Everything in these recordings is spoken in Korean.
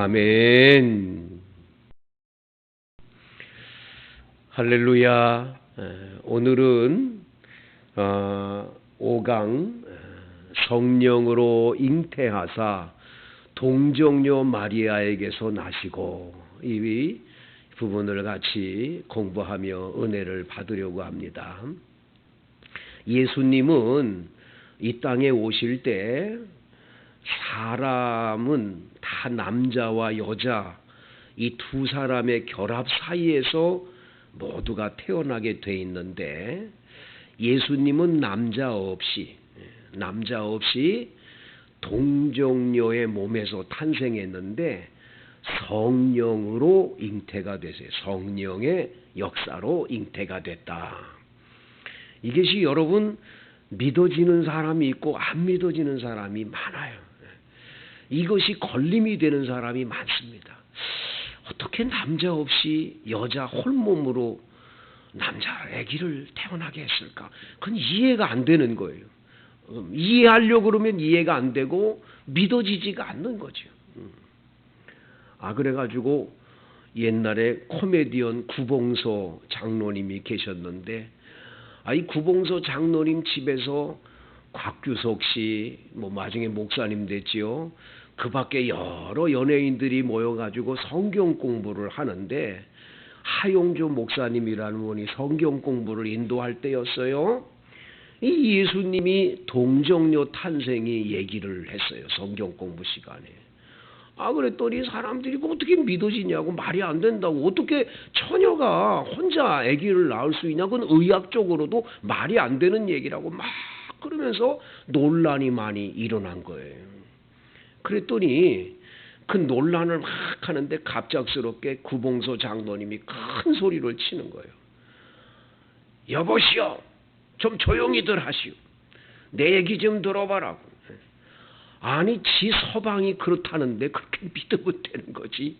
아멘. 할렐루야. 오늘은 5강 성령으로 잉태하사 동정녀 마리아에게서 나시고 이 부분을 같이 공부하며 은혜를 받으려고 합니다. 예수님은 이 땅에 오실 때 사람은 다 남자와 여자 이 두 사람의 결합 사이에서 모두가 태어나게 돼 있는데 예수님은 남자 없이 동정녀의 몸에서 탄생했는데 성령으로 잉태가 됐어요. 성령의 역사로 잉태가 됐다. 이것이 여러분 믿어지는 사람이 있고 안 믿어지는 사람이 많아요. 이것이 걸림이 되는 사람이 많습니다. 어떻게 남자 없이 여자 홀몸으로 남자 아기를 태어나게 했을까? 그건 이해가 안 되는 거예요. 이해하려고 그러면 이해가 안 되고 믿어지지가 않는 거죠. 그래가지고 옛날에 코미디언 구봉서 장로님이 계셨는데 이 구봉서 장로님 집에서 곽규석 씨, 나중에 목사님 됐지요. 그 밖에 여러 연예인들이 모여가지고 성경 공부를 하는데 하용조 목사님이라는 분이 성경 공부를 인도할 때였어요. 이 예수님이 동정녀 탄생이 얘기를 했어요. 성경 공부 시간에. 그랬더니 사람들이 어떻게 믿어지냐고, 말이 안 된다고, 어떻게 처녀가 혼자 아기를 낳을 수 있냐, 그건 의학적으로도 말이 안 되는 얘기라고 막 그러면서 논란이 많이 일어난 거예요. 그랬더니 그 논란을 막 하는데 갑작스럽게 구봉서 장로님이 큰 소리를 치는 거예요. 여보시오, 좀 조용히들 하시오. 내 얘기 좀 들어봐라고. 아니, 지 서방이 그렇다는데 그렇게 믿으면 되는 거지.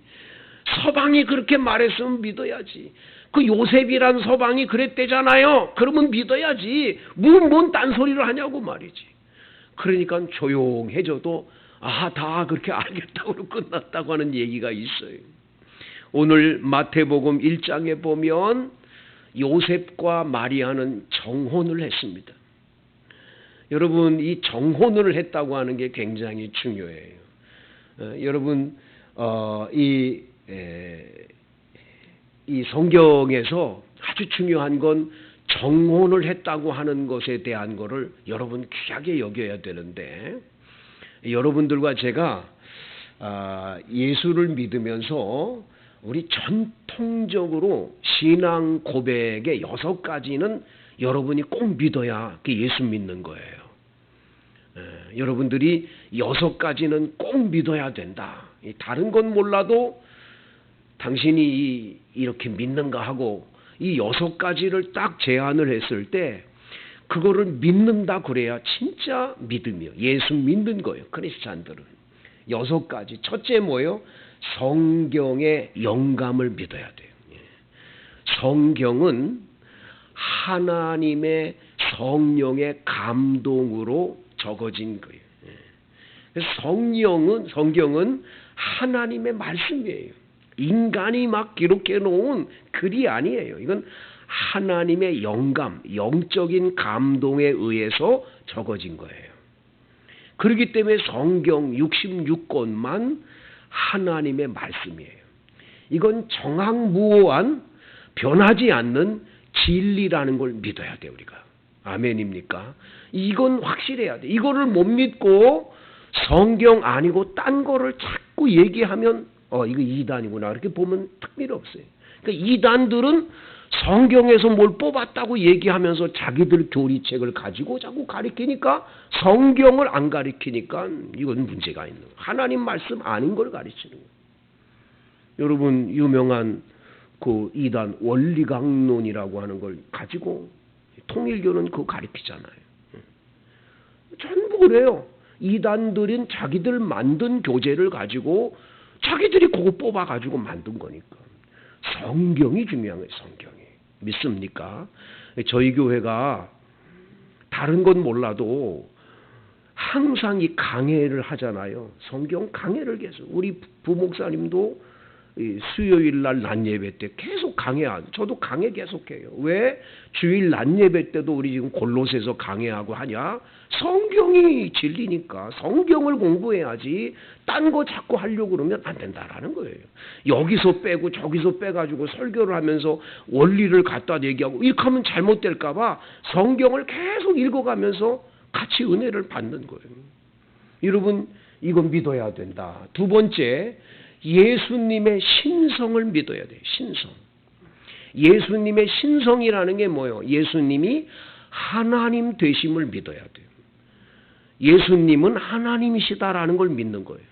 서방이 그렇게 말했으면 믿어야지. 그 요셉이란 서방이 그랬대잖아요. 그러면 믿어야지. 뭔 딴소리를 하냐고 말이지. 그러니까 조용해져도 다 그렇게 알겠다고 끝났다고 하는 얘기가 있어요. 오늘 마태복음 1장에 보면 요셉과 마리아는 정혼을 했습니다. 여러분, 이 정혼을 했다고 하는 게 굉장히 중요해요. 여러분, 이 성경에서 아주 중요한 건 정혼을 했다고 하는 것에 대한 거를 여러분 귀하게 여겨야 되는데, 여러분들과 제가 예수를 믿으면서 우리 전통적으로 신앙 고백의 6가지는 여러분이 꼭 믿어야 예수 믿는 거예요. 여러분들이 6가지는 꼭 믿어야 된다. 다른 건 몰라도 당신이 이렇게 믿는가 하고 이 6가지를 딱 제안을 했을 때 그거를 믿는다 그래야 진짜 믿음이요. 예수 믿는 거예요. 크리스찬들은. 6가지. 첫째 뭐예요? 성경의 영감을 믿어야 돼요. 성경은 하나님의 성령의 감동으로 적어진 거예요. 성경은 하나님의 말씀이에요. 인간이 막 기록해 놓은 글이 아니에요. 이건 하나님의 영감, 영적인 감동에 의해서 적어진 거예요. 그렇기 때문에 성경 66권만 하나님의 말씀이에요. 이건 정확무오한 변하지 않는 진리라는 걸 믿어야 돼요, 우리가. 아멘입니까? 이건 확실해야 돼. 이거를 못 믿고 성경 아니고 딴 거를 자꾸 얘기하면 이거 이단이구나. 이렇게 보면 특별히 없어요. 그러니까 이단들은 성경에서 뭘 뽑았다고 얘기하면서 자기들 교리책을 가지고 자꾸 가리키니까 성경을 안 가리키니까 이건 문제가 있는 거예요. 하나님 말씀 아닌 걸 가르치는 거예요. 여러분, 유명한 그 이단 원리강론이라고 하는 걸 가지고 통일교는 그거 가리키잖아요. 전부 그래요. 이단들은 자기들 만든 교재를 가지고 자기들이 그거 뽑아가지고 만든 거니까. 성경이 중요한 거예요. 성경이. 믿습니까? 저희 교회가 다른 건 몰라도 항상 이 강해를 하잖아요. 성경 강해를 계속. 우리 부목사님도 수요일 날 낮 예배 때 계속 강해하고, 저도 강해 계속해요. 왜? 주일 낮 예배 때도 우리 지금 골로새서 강해하고 하냐? 성경이 진리니까 성경을 공부해야지 딴 거 자꾸 하려고 그러면 안 된다라는 거예요. 여기서 빼고 저기서 빼가지고 설교를 하면서 원리를 갖다 얘기하고 이렇게 하면 잘못될까 봐 성경을 계속 읽어가면서 같이 은혜를 받는 거예요. 여러분, 이건 믿어야 된다. 두 번째, 예수님의 신성을 믿어야 돼요. 신성. 예수님의 신성이라는 게 뭐예요? 예수님이 하나님 되심을 믿어야 돼요. 예수님은 하나님이시다라는 걸 믿는 거예요.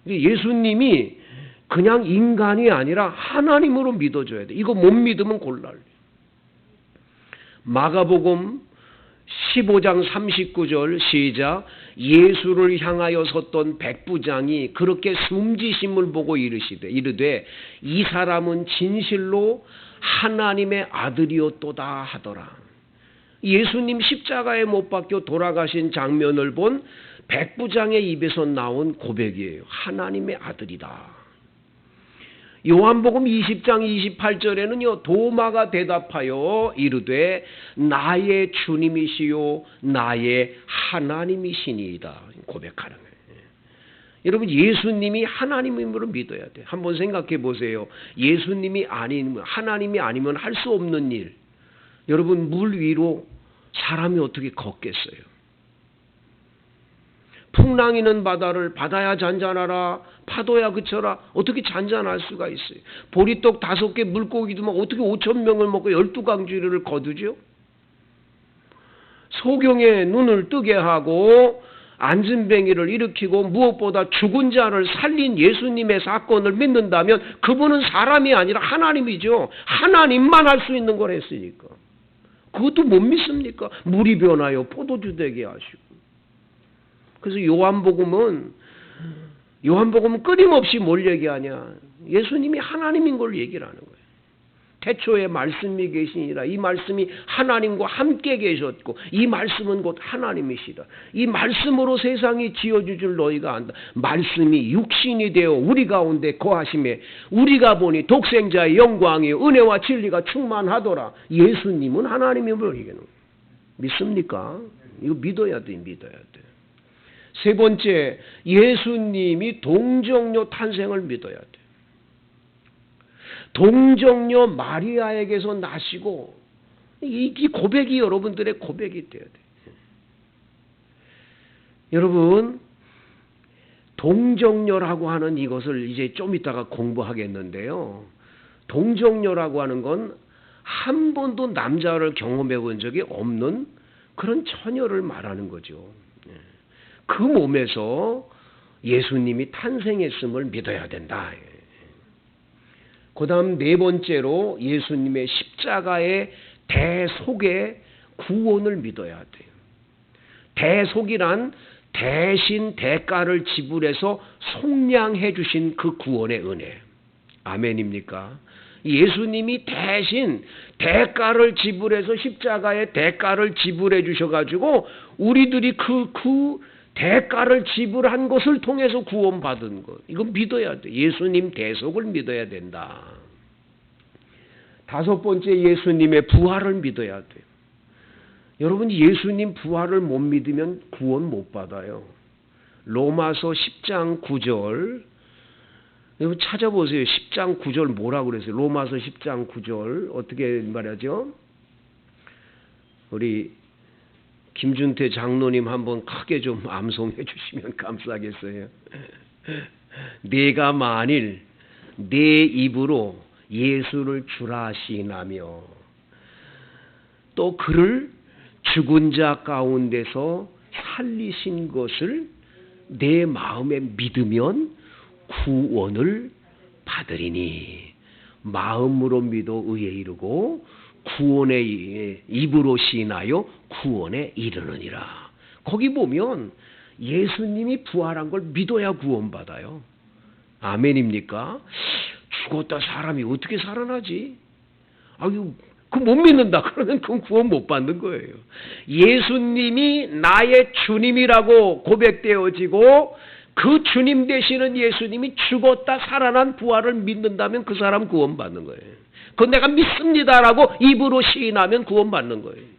예수님이 그냥 인간이 아니라 하나님으로 믿어줘야 돼요. 이거 못 믿으면 곤란해요. 마가복음 15장 39절 시작. 예수를 향하여 섰던 백부장이 그렇게 숨지심을 보고 이르되 이 사람은 진실로 하나님의 아들이었도다 하더라. 예수님 십자가에 못 박혀 돌아가신 장면을 본 백부장의 입에서 나온 고백이에요. 하나님의 아들이다. 요한복음 20장 28절에는요. 도마가 대답하여 이르되 나의 주님이시요 나의 하나님이시니이다. 고백하는 거예요. 여러분, 예수님이 하나님임으로 믿어야 돼요. 한번 생각해 보세요. 예수님이 아니면, 하나님이 아니면 할 수 없는 일. 여러분, 물 위로 사람이 어떻게 걷겠어요? 풍랑이는 바다를 바다야 잔잔하라 파도야 그쳐라. 어떻게 잔잔할 수가 있어요? 보리떡 5개 물고기도만 어떻게 5,000명을 먹고 12강주리를 거두죠? 소경의 눈을 뜨게 하고 안진뱅이를 일으키고 무엇보다 죽은 자를 살린 예수님의 사건을 믿는다면 그분은 사람이 아니라 하나님이죠. 하나님만 할 수 있는 걸 했으니까. 그것도 못 믿습니까? 물이 변하여 포도주 되게 하시고. 그래서 요한복음은 끊임없이 뭘 얘기하냐? 예수님이 하나님인 걸 얘기를 하는 거예요. 태초에 말씀이 계시니라. 이 말씀이 하나님과 함께 계셨고 이 말씀은 곧 하나님이시다. 이 말씀으로 세상이 지어줄 줄 너희가 안다. 말씀이 육신이 되어 우리 가운데 거하심에 우리가 보니 독생자의 영광이 은혜와 진리가 충만하더라. 예수님은 하나님임을 얘기하는 거예요. 믿습니까? 이거 믿어야 돼. 세 번째, 예수님이 동정녀 탄생을 믿어야 돼. 동정녀 마리아에게서 나시고, 이 고백이 여러분들의 고백이 돼야 돼. 여러분, 동정녀라고 하는 이것을 이제 좀 이따가 공부하겠는데요. 동정녀라고 하는 건 한 번도 남자를 경험해 본 적이 없는 그런 처녀를 말하는 거죠. 그 몸에서 예수님이 탄생했음을 믿어야 된다. 그 다음 네 번째로 예수님의 십자가의 대속의 구원을 믿어야 돼요. 대속이란 대신 대가를 지불해서 속량해 주신 그 구원의 은혜. 아멘입니까? 예수님이 대신 대가를 지불해서 십자가의 대가를 지불해 주셔가지고 우리들이 그 대가를 지불한 것을 통해서 구원받은 것. 이건 믿어야 돼. 예수님 대속을 믿어야 된다. 다섯 번째, 예수님의 부활을 믿어야 돼요. 여러분, 예수님 부활을 못 믿으면 구원 못 받아요. 로마서 10장 9절. 여러분 찾아보세요. 10장 9절 뭐라고 그랬어요? 로마서 10장 9절 어떻게 말하죠? 우리 김준태 장로님 한번 크게 좀 암송해 주시면 감사하겠어요. 내가 만일 내 입으로 예수를 주라 시인하며 또 그를 죽은 자 가운데서 살리신 것을 내 마음에 믿으면 구원을 받으리니 마음으로 믿어 의에 이르고 구원의 입으로 시인하여 구원에 이르느니라. 거기 보면 예수님이 부활한 걸 믿어야 구원받아요. 아멘입니까? 죽었다 사람이 어떻게 살아나지? 아유, 그 못 믿는다. 그러면 그건 구원 못 받는 거예요. 예수님이 나의 주님이라고 고백되어지고 그 주님 되시는 예수님이 죽었다 살아난 부활을 믿는다면 그 사람 구원 받는 거예요. 그건 내가 믿습니다라고 입으로 시인하면 구원 받는 거예요.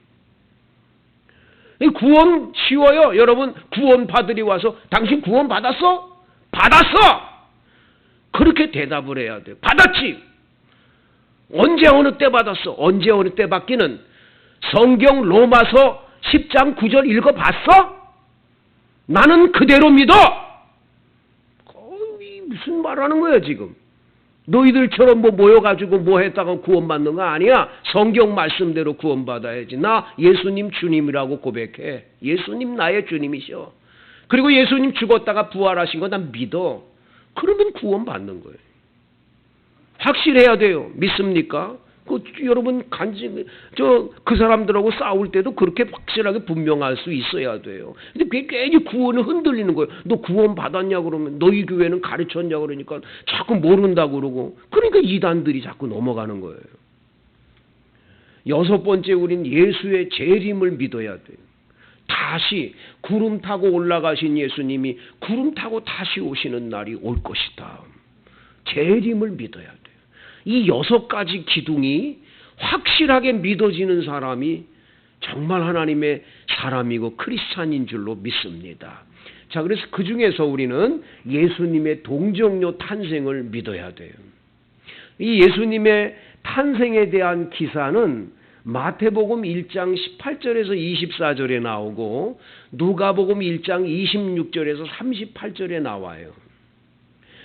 구원 쉬워요. 여러분 구원 받으리 와서 당신 구원 받았어? 받았어! 그렇게 대답을 해야 돼요. 받았지. 언제 어느 때 받았어? 언제 어느 때 받기는 성경 로마서 10장 9절 읽어봤어? 나는 그대로 믿어. 무슨 말하는 거야 지금? 너희들처럼 모여가지고 뭐 했다가 구원받는 거 아니야. 성경 말씀대로 구원받아야지. 나 예수님 주님이라고 고백해. 예수님 나의 주님이셔. 그리고 예수님 죽었다가 부활하신 거 난 믿어. 그러면 구원받는 거예요. 확실해야 돼요. 믿습니까? 여러분 그 사람들하고 싸울 때도 그렇게 확실하게 분명할 수 있어야 돼요. 근데 그게 괜히 구원을 흔들리는 거예요. 너 구원 받았냐 그러면 너희 교회는 가르쳤냐 그러니까 자꾸 모른다고 그러고 그러니까 이단들이 자꾸 넘어가는 거예요. 여섯 번째 우린 예수의 재림을 믿어야 돼요. 다시 구름 타고 올라가신 예수님이 구름 타고 다시 오시는 날이 올 것이다. 재림을 믿어야 돼요. 이 6가지 기둥이 확실하게 믿어지는 사람이 정말 하나님의 사람이고 크리스찬인 줄로 믿습니다. 자, 그래서 그 중에서 우리는 예수님의 동정녀 탄생을 믿어야 돼요. 이 예수님의 탄생에 대한 기사는 마태복음 1장 18절에서 24절에 나오고 누가복음 1장 26절에서 38절에 나와요.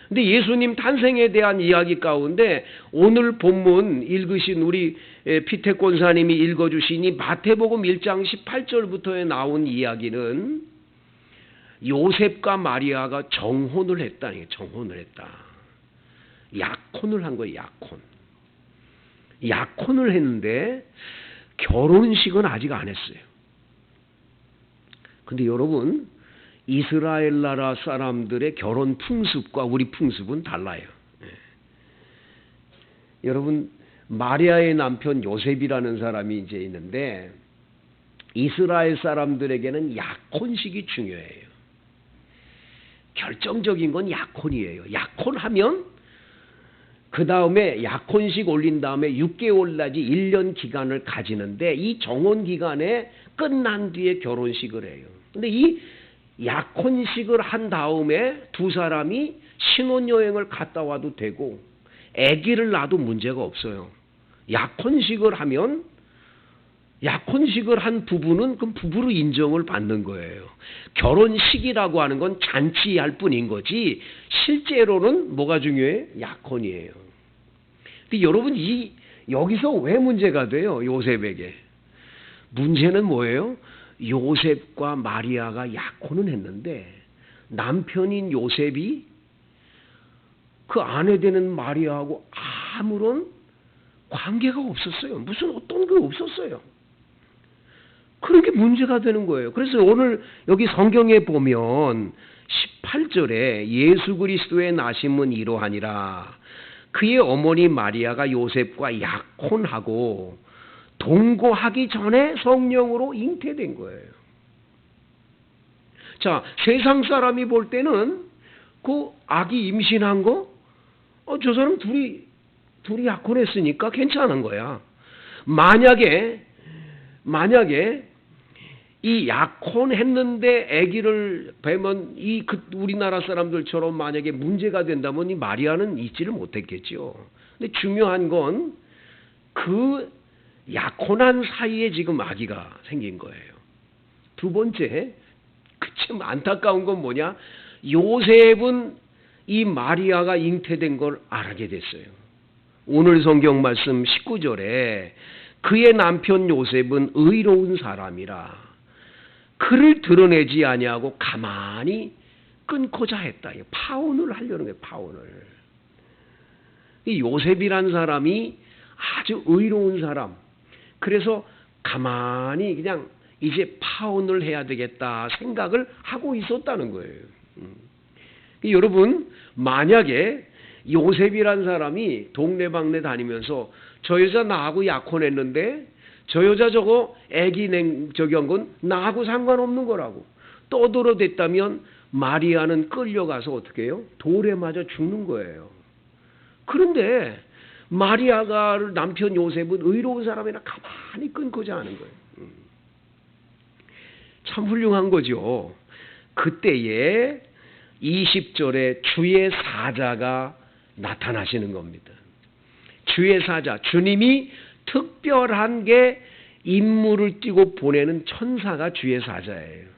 근데 예수님 탄생에 대한 이야기 가운데 오늘 본문 읽으신 우리 피태 권사님이 읽어주신 이 마태복음 1장 18절부터에 나온 이야기는 요셉과 마리아가 정혼을 했다. 정혼을 했다. 약혼을 한 거예요. 약혼을 했는데 결혼식은 아직 안 했어요. 근데 여러분 이스라엘 나라 사람들의 결혼 풍습과 우리 풍습은 달라요. 여러분 마리아의 남편 요셉이라는 사람이 이제 있는데 이스라엘 사람들에게는 약혼식이 중요해요. 결정적인 건 약혼이에요. 약혼하면 그 다음에 약혼식 올린 다음에 6개월 내지 1년 기간을 가지는데 이 정혼 기간에 끝난 뒤에 결혼식을 해요. 근데 이 약혼식을 한 다음에 두 사람이 신혼여행을 갔다 와도 되고 아기를 낳아도 문제가 없어요. 약혼식을 하면 약혼식을 한 부부는 그 부부로 인정을 받는 거예요. 결혼식이라고 하는 건 잔치할 뿐인 거지 실제로는 뭐가 중요해? 약혼이에요. 근데 여러분 여기서 왜 문제가 돼요? 요셉에게. 문제는 뭐예요? 요셉과 마리아가 약혼은 했는데 남편인 요셉이 그 아내 되는 마리아하고 아무런 관계가 없었어요. 무슨 어떤 게 없었어요. 그런 게 문제가 되는 거예요. 그래서 오늘 여기 성경에 보면 18절에 예수 그리스도의 나심은 이러하니라. 그의 어머니 마리아가 요셉과 약혼하고 동거하기 전에 성령으로 잉태된 거예요. 자, 세상 사람이 볼 때는 그 아기 임신한 거, 저 사람 둘이 약혼했으니까 괜찮은 거야. 만약에 이 약혼했는데 아기를 뵈면 우리나라 사람들처럼 만약에 문제가 된다면 이 마리아는 있지를 못했겠죠. 근데 중요한 건 그 약혼한 사이에 지금 아기가 생긴 거예요. 두 번째, 참 안타까운 건 뭐냐? 요셉은 이 마리아가 잉태된 걸 알게 됐어요. 오늘 성경 말씀 19절에 그의 남편 요셉은 의로운 사람이라 그를 드러내지 아니하고 가만히 끊고자 했다. 파혼을 하려는 거예요. 파혼을. 이 요셉이란 사람이 아주 의로운 사람. 그래서 가만히 그냥 이제 파혼을 해야 되겠다 생각을 하고 있었다는 거예요. 여러분 만약에 요셉이란 사람이 동네방네 다니면서 저 여자 나하고 약혼했는데 저 여자 저거 애기 저기 한 건 나하고 상관없는 거라고 떠들어댔다면 마리아는 끌려가서 어떻게 해요? 돌에 맞아 죽는 거예요. 그런데 마리아가 남편 요셉은 의로운 사람이라 가만히 끊고자 하는 거예요. 참 훌륭한 거죠. 그때에 20절에 주의 사자가 나타나시는 겁니다. 주의 사자, 주님이 특별한 게 임무를 띠고 보내는 천사가 주의 사자예요.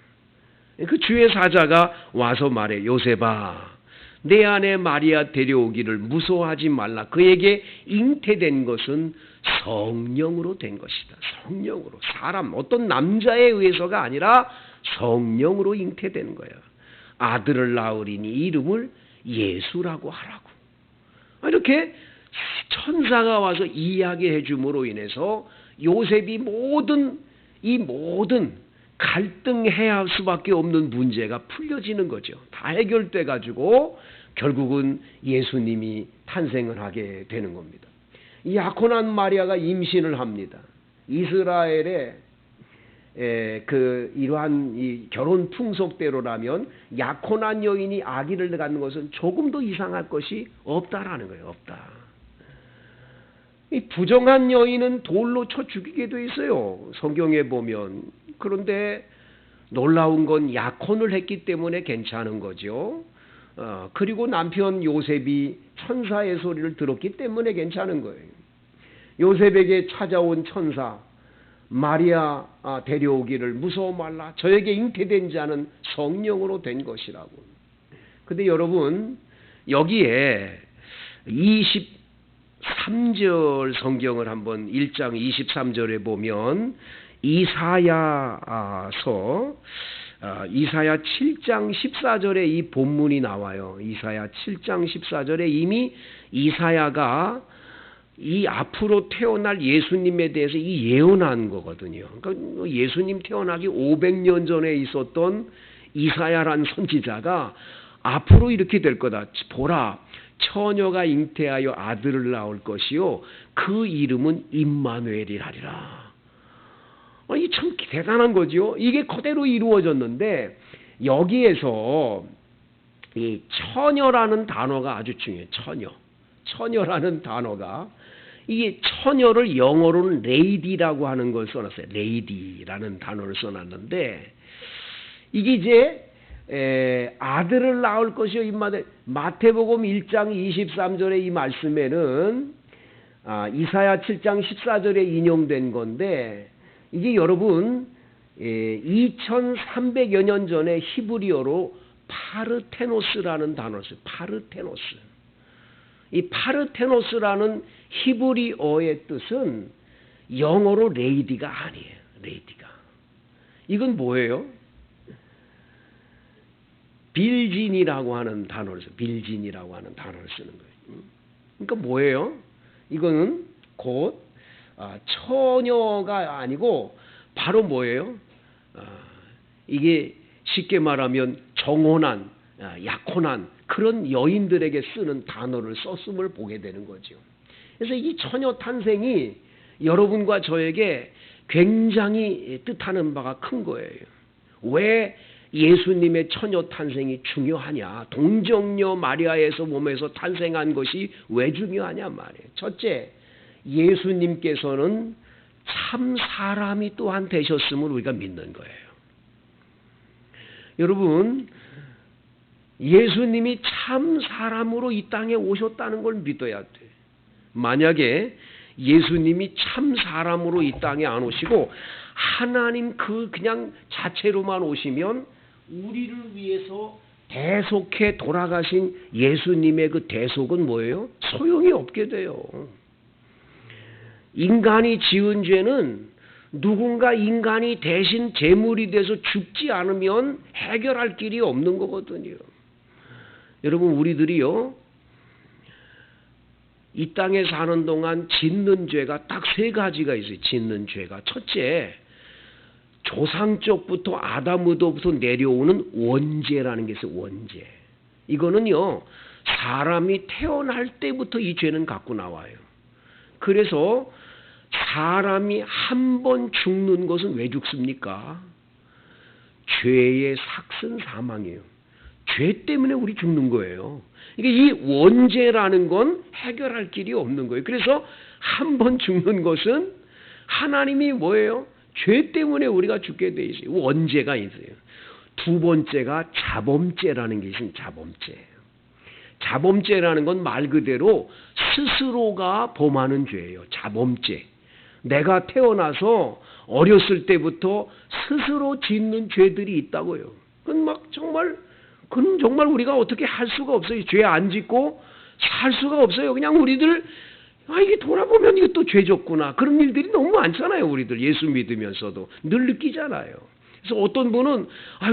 그 주의 사자가 와서 말해, 요셉아, 내 아내 마리아 데려오기를 무서워하지 말라. 그에게 잉태된 것은 성령으로 된 것이다. 성령으로. 사람, 어떤 남자에 의해서가 아니라 성령으로 잉태된 거야. 아들을 낳으리니 이름을 예수라고 하라고. 이렇게 천사가 와서 이야기해 줌으로 인해서 요셉이 이 모든 갈등해야 할 수밖에 없는 문제가 풀려지는 거죠. 다 해결돼 가지고 결국은 예수님이 탄생을 하게 되는 겁니다. 이 약혼한 마리아가 임신을 합니다. 이스라엘의 이러한 이 결혼 풍속대로라면 약혼한 여인이 아기를 갖는 것은 조금 더 이상할 것이 없다라는 거예요. 없다. 이 부정한 여인은 돌로 쳐 죽이게 돼 있어요. 성경에 보면. 그런데 놀라운 건 약혼을 했기 때문에 괜찮은 거죠. 그리고 남편 요셉이 천사의 소리를 들었기 때문에 괜찮은 거예요. 요셉에게 찾아온 천사, 마리아 데려오기를 무서워 말라. 저에게 잉태된 자는 성령으로 된 것이라고. 근데 여러분, 여기에 23절 성경을 한번 1장 23절에 보면 이사야 7장 14절에 이 본문이 나와요. 이사야 7장 14절에 이미 이사야가 이 앞으로 태어날 예수님에 대해서 이 예언한 거거든요. 그러니까 예수님 태어나기 500년 전에 있었던 이사야란 선지자가 앞으로 이렇게 될 거다. 보라, 처녀가 잉태하여 아들을 낳을 것이요 그 이름은 임마누엘이라리라. 이 참 대단한 거죠. 이게 그대로 이루어졌는데 여기에서 이 처녀라는 단어가 아주 중요해요. 처녀라는 단어가 이게 처녀를 영어로는 레이디라고 하는 걸 써놨어요. 레이디라는 단어를 써놨는데 이게 이제 아들을 낳을 것이요 임마누엘. 마태복음 1장 23절의 이 말씀에는 이사야 7장 14절에 인용된 건데 이게 여러분 2300여 년 전에 히브리어로 파르테노스라는 단어를 써요. 파르테노스. 이 파르테노스라는 히브리어의 뜻은 영어로 레이디가 아니에요. 레이디가. 이건 뭐예요? 빌진이라고 하는 단어를 써요. 빌진이라고 하는 단어를 쓰는 거예요. 그러니까 뭐예요? 이거는 곧 처녀가 아니고 바로 뭐예요? 이게 쉽게 말하면 정혼한, 약혼한 그런 여인들에게 쓰는 단어를 썼음을 보게 되는 거죠. 그래서 이 처녀 탄생이 여러분과 저에게 굉장히 뜻하는 바가 큰 거예요. 왜 예수님의 처녀 탄생이 중요하냐? 동정녀 마리아에서 몸에서 탄생한 것이 왜 중요하냐 말이에요. 첫째, 예수님께서는 참 사람이 또한 되셨음을 우리가 믿는 거예요. 여러분, 예수님이 참 사람으로 이 땅에 오셨다는 걸 믿어야 돼. 만약에 예수님이 참 사람으로 이 땅에 안 오시고 하나님 그냥 자체로만 오시면 우리를 위해서 대속해 돌아가신 예수님의 그 대속은 뭐예요? 소용이 없게 돼요. 인간이 지은 죄는 누군가 인간이 대신 제물이 돼서 죽지 않으면 해결할 길이 없는 거거든요. 여러분, 우리들이요, 이 땅에 사는 동안 짓는 죄가 딱 3가지가 있어요. 짓는 죄가. 첫째, 조상적부터 아담으로부터 내려오는 원죄라는 게 있어요. 원죄. 이거는요, 사람이 태어날 때부터 이 죄는 갖고 나와요. 그래서 사람이 한 번 죽는 것은 왜 죽습니까? 죄의 삭슨 사망이에요. 죄 때문에 우리 죽는 거예요. 그러니까 이 원죄라는 건 해결할 길이 없는 거예요. 그래서 한 번 죽는 것은 하나님이 뭐예요? 죄 때문에 우리가 죽게 돼 있어요. 원죄가 있어요. 두 번째가 자범죄라는 게 있습니다. 자범죄. 자범죄라는 건 말 그대로 스스로가 범하는 죄예요. 자범죄. 내가 태어나서 어렸을 때부터 스스로 짓는 죄들이 있다고요. 그건 정말 우리가 어떻게 할 수가 없어요. 죄 안 짓고 살 수가 없어요. 그냥 우리들 이게 돌아보면 이것도 죄졌구나. 그런 일들이 너무 많잖아요. 우리들 예수 믿으면서도 늘 느끼잖아요. 그래서 어떤 분은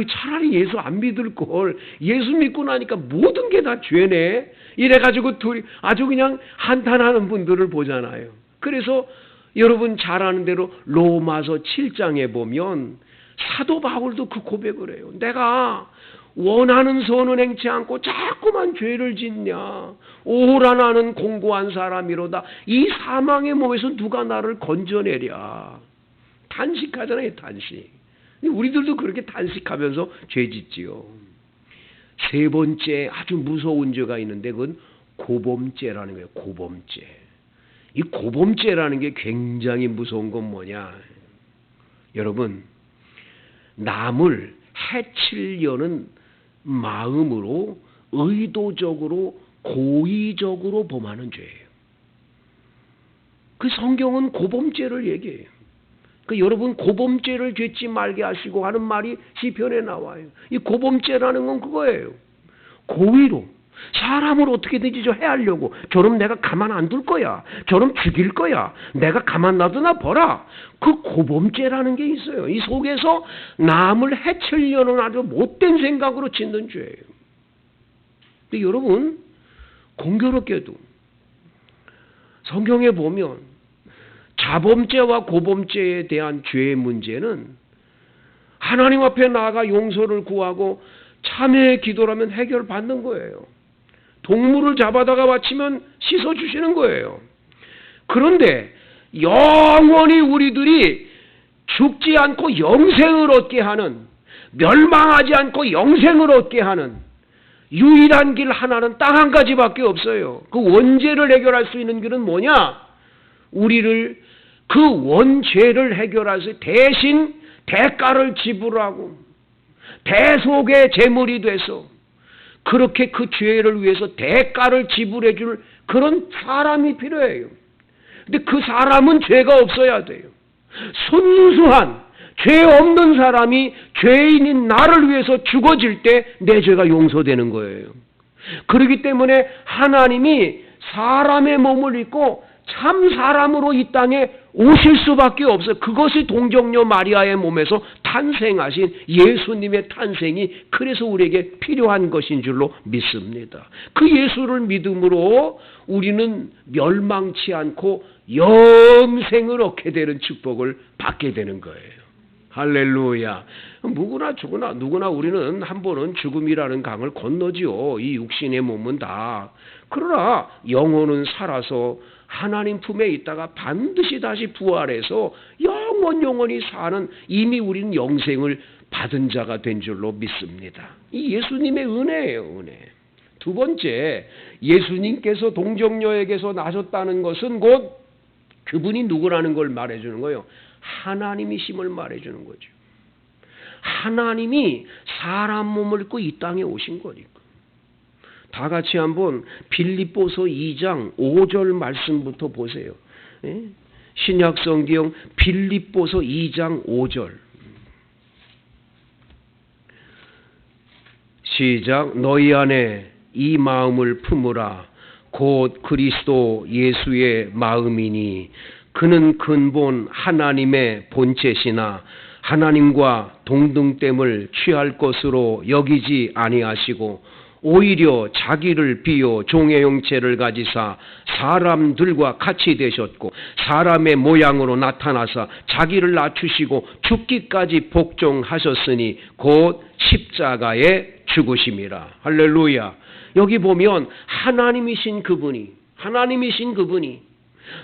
차라리 예수 안 믿을 걸, 예수 믿고 나니까 모든 게 다 죄네, 이래가지고 둘이 아주 그냥 한탄하는 분들을 보잖아요. 그래서 여러분 잘 아는 대로 로마서 7장에 보면 사도 바울도 그 고백을 해요. 내가 원하는 선은 행치 않고 자꾸만 죄를 짓냐. 오라 나는 공고한 사람이로다. 이 사망의 몸에서 누가 나를 건져내랴. 단식하잖아요. 단식. 우리들도 그렇게 단식하면서 죄 짓지요. 세 번째 아주 무서운 죄가 있는데 그건 고범죄라는 거예요. 고범죄. 이 고범죄라는 게 굉장히 무서운 건 뭐냐. 여러분, 남을 해치려는 마음으로 의도적으로 고의적으로 범하는 죄예요. 그 성경은 고범죄를 얘기해요. 여러분 고범죄를 짓지 말게 하시고 하는 말이 시편에 나와요. 이 고범죄라는 건 그거예요. 고의로 사람을 어떻게든지 해하려고, 저럼 내가 가만 안 둘 거야, 저럼 죽일 거야, 내가 가만 놔두나 보라. 그 고범죄라는 게 있어요. 이 속에서 남을 해치려는 아주 못된 생각으로 짓는 죄예요. 근데 여러분 공교롭게도 성경에 보면 자범죄와 고범죄에 대한 죄의 문제는 하나님 앞에 나아가 용서를 구하고 참회의 기도라면 해결받는 거예요. 동물을 잡아다가 바치면 씻어주시는 거예요. 그런데 영원히 우리들이 죽지 않고 영생을 얻게 하는, 멸망하지 않고 영생을 얻게 하는 유일한 길 하나는 딱 한 가지밖에 없어요. 그 원죄를 해결할 수 있는 길은 뭐냐? 우리를 그 원죄를 해결해서 대신 대가를 지불하고 대속의 제물이 돼서 그렇게 그 죄를 위해서 대가를 지불해 줄 그런 사람이 필요해요. 근데 그 사람은 죄가 없어야 돼요. 순수한 죄 없는 사람이 죄인인 나를 위해서 죽어질 때 내 죄가 용서되는 거예요. 그렇기 때문에 하나님이 사람의 몸을 입고 참 사람으로 이 땅에 오실 수밖에 없어요. 그것이 동정녀 마리아의 몸에서 탄생하신 예수님의 탄생이 그래서 우리에게 필요한 것인 줄로 믿습니다. 그 예수를 믿음으로 우리는 멸망치 않고 영생을 얻게 되는 축복을 받게 되는 거예요. 할렐루야. 누구나 우리는 한 번은 죽음이라는 강을 건너지요. 이 육신의 몸은 다. 그러나 영혼은 살아서 하나님 품에 있다가 반드시 다시 부활해서 영원히 사는, 이미 우리는 영생을 받은 자가 된 줄로 믿습니다. 이 예수님의 은혜예요. 은혜. 두 번째, 예수님께서 동정녀에게서 나셨다는 것은 곧 그분이 누구라는 걸 말해주는 거예요. 하나님이심을 말해주는 거죠. 하나님이 사람 몸을 입고 이 땅에 오신 거니까. 다 같이 한번 빌립보서 2장 5절 말씀부터 보세요. 신약성경 빌립보서 2장 5절. 시작. 너희 안에 이 마음을 품으라. 곧 그리스도 예수의 마음이니 그는 근본 하나님의 본체시나 하나님과 동등됨을 취할 것으로 여기지 아니하시고 오히려 자기를 비워 종의 형체를 가지사 사람들과 같이 되셨고 사람의 모양으로 나타나사 자기를 낮추시고 죽기까지 복종하셨으니 곧 십자가에 죽으심이라. 할렐루야. 여기 보면 하나님이신 그분이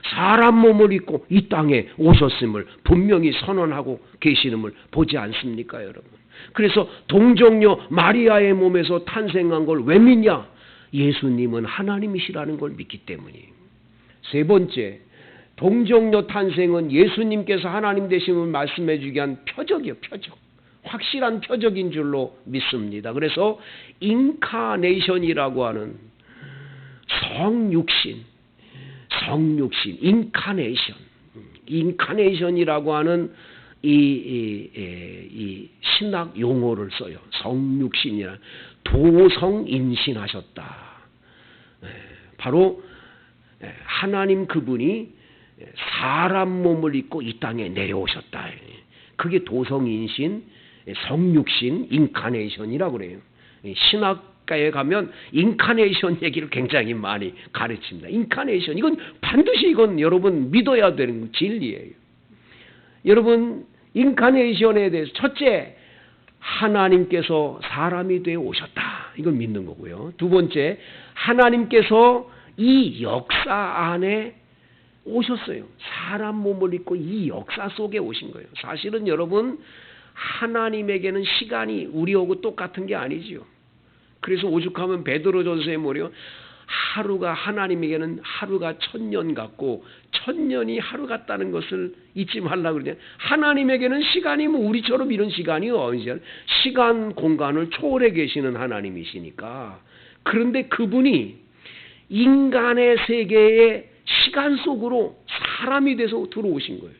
사람 몸을 입고 이 땅에 오셨음을 분명히 선언하고 계시는을 보지 않습니까, 여러분? 그래서 동정녀 마리아의 몸에서 탄생한 걸 왜 믿냐? 예수님은 하나님이시라는 걸 믿기 때문이에요. 세 번째, 동정녀 탄생은 예수님께서 하나님 되심을 말씀해 주기 위한 표적이요, 표적. 확실한 표적인 줄로 믿습니다. 그래서 인카네이션이라고 하는 성육신, 인카네이션이라고 하는 이 신학 용어를 써요. 성육신이라 도성인신하셨다. 바로 하나님 그분이 사람 몸을 입고 이 땅에 내려오셨다. 그게 도성인신, 성육신, 인카네이션이라고 그래요. 신학가에 가면 인카네이션 얘기를 굉장히 많이 가르칩니다. 인카네이션, 이건 반드시 여러분 믿어야 되는 진리예요. 여러분, 인카네이션에 대해서 첫째, 하나님께서 사람이 되어 오셨다. 이걸 믿는 거고요. 두 번째, 하나님께서 이 역사 안에 오셨어요. 사람 몸을 입고 이 역사 속에 오신 거예요. 사실은 여러분, 하나님에게는 시간이 우리하고 똑같은 게 아니지요. 그래서 오죽하면 베드로전서에 뭐래요? 하루가 하나님에게는 하루가 1000년 같고 1000년이 하루 같다는 것을 잊지 말라고 그러냐. 하나님에게는 시간이 뭐 우리처럼 이런 시간이 어디서 시간 공간을 초월해 계시는 하나님이시니까. 그런데 그분이 인간의 세계의 시간 속으로 사람이 돼서 들어오신 거예요.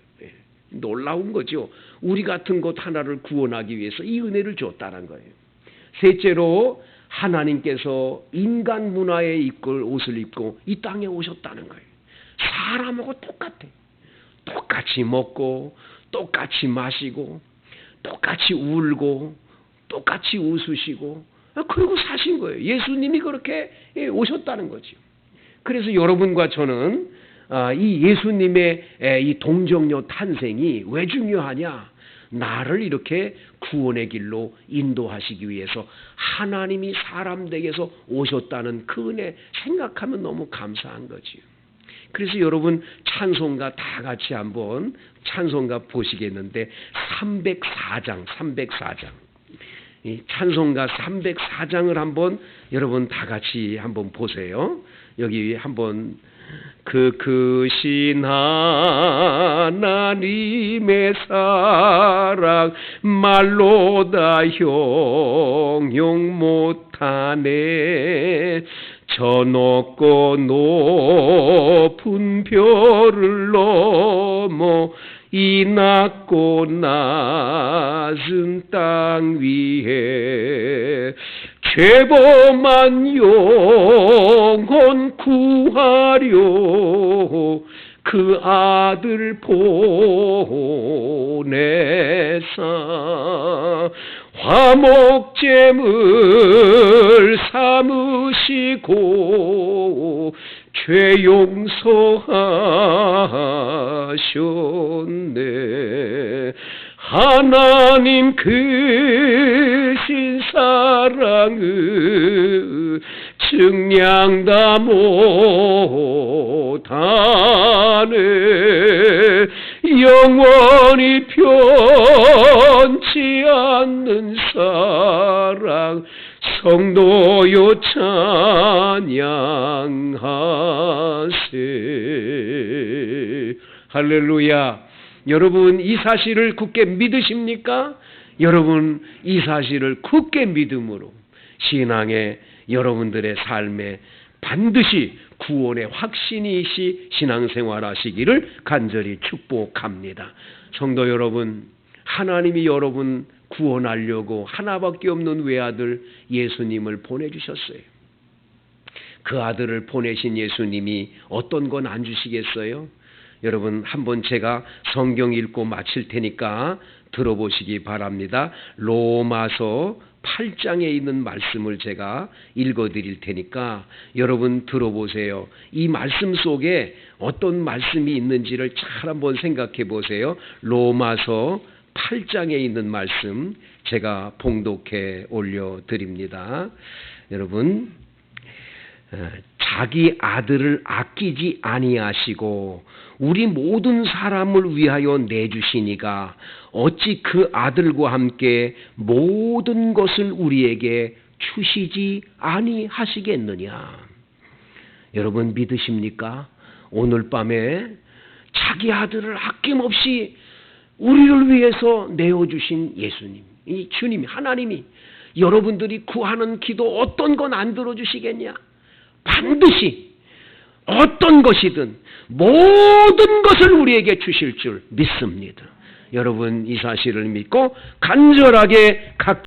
놀라운 거죠. 우리 같은 것 하나를 구원하기 위해서 이 은혜를 줬다는 거예요. 셋째로 하나님께서 인간 문화에 입을 옷을 입고 이 땅에 오셨다는 거예요. 사람하고 똑같아. 똑같이 먹고 똑같이 마시고 똑같이 울고 똑같이 웃으시고 그리고 사신 거예요. 예수님이 그렇게 오셨다는 거죠. 그래서 여러분과 저는 이 예수님의 이 동정녀 탄생이 왜 중요하냐? 나를 이렇게 구원의 길로 인도하시기 위해서 하나님이 사람 댁에서 오셨다는 그 은혜 생각하면 너무 감사한 거지요. 그래서 여러분 찬송가 다 같이 한번 찬송가 보시겠는데 304장 이 찬송가 304장을 한번 여러분 다 같이 한번 보세요. 여기 한번 그 크신 하나님의 사랑 말로 다 형용 못하네. 저 높고 높은 별을 넘어 이 낮고 낮은 땅 위에 죄범한 영혼 구하려 그 아들 보내사 화목제물 삼으시고 죄 용서하셨네. 하나님 크신 사랑을 증량다 못하네. 영원히 변치 않는 사랑 성도요 찬양하세. 할렐루야. 여러분 이 사실을 굳게 믿으십니까? 여러분 이 사실을 굳게 믿음으로 신앙의 여러분들의 삶에 반드시 구원의 확신이시 신앙생활 하시기를 간절히 축복합니다. 성도 여러분, 하나님이 여러분 구원하려고 하나밖에 없는 외아들 예수님을 보내주셨어요. 그 아들을 보내신 예수님이 어떤 건 안 주시겠어요? 여러분 한번 제가 성경 읽고 마칠 테니까 들어보시기 바랍니다. 로마서 8장에 있는 말씀을 제가 읽어드릴 테니까 여러분 들어보세요. 이 말씀 속에 어떤 말씀이 있는지를 잘 한번 생각해 보세요. 로마서 8장에 있는 말씀 제가 봉독해 올려드립니다. 여러분 자기 아들을 아끼지 아니하시고 우리 모든 사람을 위하여 내주시니가 어찌 그 아들과 함께 모든 것을 우리에게 주시지 아니하시겠느냐. 여러분 믿으십니까? 오늘 밤에 자기 아들을 아낌없이 우리를 위해서 내어주신 예수님, 이 주님이, 하나님이 여러분들이 구하는 기도 어떤 건 안 들어주시겠냐? 반드시 어떤 것이든 모든 것을 우리에게 주실 줄 믿습니다. 여러분 이 사실을 믿고 간절하게 각자